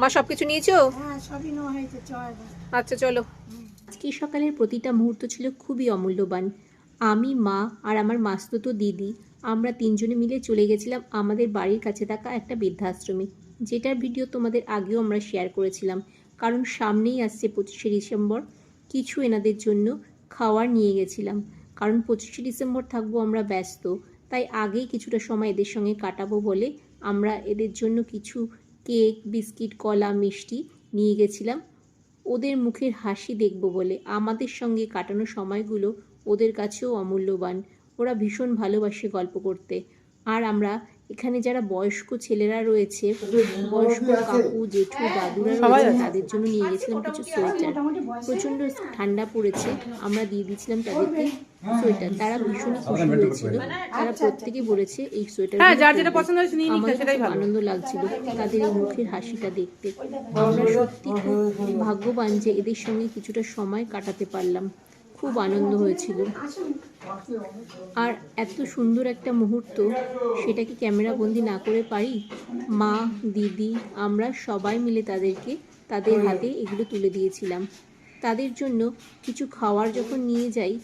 মা সবকিছু নিয়েছো? হ্যাঁ, সবই নেওয়া হয়েছে, চল। আচ্ছা চলো। আজকে সকালের প্রতিটা মুহূর্ত ছিল খুবই অমূল্যবান। আমি, মা আর আমার মাসতুতো দিদি আমরা তিনজনে মিলে চলে গেছিলাম আমাদের বাড়ির কাছে থাকা একটা বৃদ্ধাশ্রমে, যেটার ভিডিও তোমাদের আগেও আমরা শেয়ার করেছিলাম। কারণ সামনেই আসছে 25শে ডিসেম্বর, কিছু এনাদের জন্য খাওয়ার নিয়ে গেছিলাম। কারণ 25শে ডিসেম্বর থাকবো আমরা ব্যস্ত, তাই আগেই কিছুটা সময় এদের সঙ্গে কাটাবো বলে আমরা এদের জন্য কিছু কেক, বিস্কিট, কলা, মিষ্টি নিয়ে গেছিলাম ওদের মুখের হাসি দেখব বলে। আমাদের সঙ্গে কাটানো সময়গুলো ওদের কাছেও অমূল্যবান। ওরা ভীষণ ভালোবাসে গল্প করতে। আর আমরা এখানে যারা বয়স্ক ছেলেরা রয়েছে, বয়স্ক কাকু, জেঠু, দাদুরা রয়েছে, তাদের জন্য নিয়ে গেছিলাম কিছু সোয়েটার। প্রচণ্ড ঠান্ডা পড়েছে, আমরা দিয়ে দিয়েছিলাম তাদেরকে সোয়েটার। তারা ভীষণই খুশি হয়েছিল। তারা প্রত্যেকে বলেছে এই সোয়েটার আমাদের খুব আনন্দ লাগছিল তাদের এই মুখের হাসিটা দেখতে। আমরা সত্যি খুব ভাগ্যবান যে এদের সঙ্গে কিছুটা সময় কাটাতে পারলাম। খুব আনন্দ হয়েছিল। আর এত সুন্দর একটা মুহূর্ত, সেটা কি ক্যামেরা বন্দি না করে পারি? মা, দিদি, আমরা সবাই মিলে তাদেরকে তাদের হাতে এগুলো তুলে দিয়েছিলাম। তাদের জন্য কিছু খাওয়ার যখন নিয়ে যাই,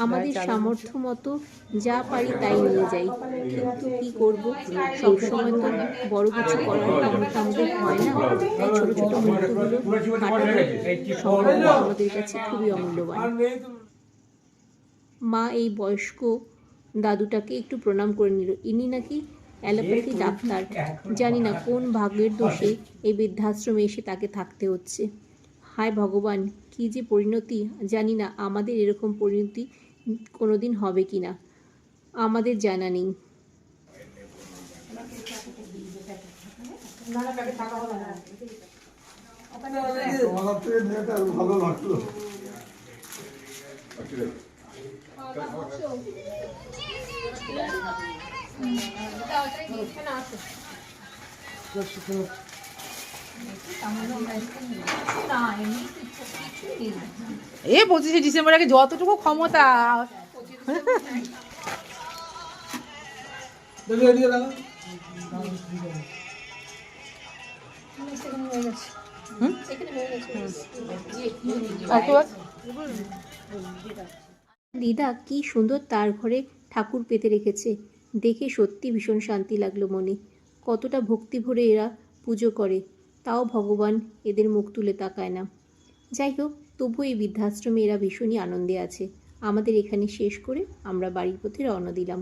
আমাদের সামর্থ্য মতো যা পারি তাই নিয়ে যাই। কিন্তু কি করব, সবসময় তো বড় কিছু করার ক্ষমতা আমাদের হয় না। তাই ছোট ছোট মুহূর্তগুলো কাটানো সম্পর্ক আমাদের কাছে খুবই অমূল্যবান। মা এই বয়স্ক দাদুটাকে একটু প্রণাম করে নিল। ইনি নাকি অ্যালোপ্যাথি ডাক্তার। জানি না কোন ভাগ্যের দোষে এই বৃদ্ধাশ্রমে এসে তাকে থাকতে হচ্ছে। হায় ভগবান, কি যে পরিণতি! জানি না আমাদের এরকম পরিণতি কোনোদিন হবে কি না, আমাদের জানা নেই। এ 25শে ডিসেম্বর আগে যতটুকু ক্ষমতা। দিদা কি সুন্দর তার ঘরে ঠাকুর পেতে রেখেছে, দেখে সত্যি ভীষণ শান্তি লাগলো মনে। কতটা ভক্তি ভরে এরা পুজো করে, তাও ভগবান এদের মুখ তুলে তাকায় না। যাই হোক, তবু এই বৃদ্ধাশ্রমে এরা ভীষণই আনন্দে আছে। আমাদের এখানে শেষ করে আমরা বাড়ির পথে রওনা দিলাম।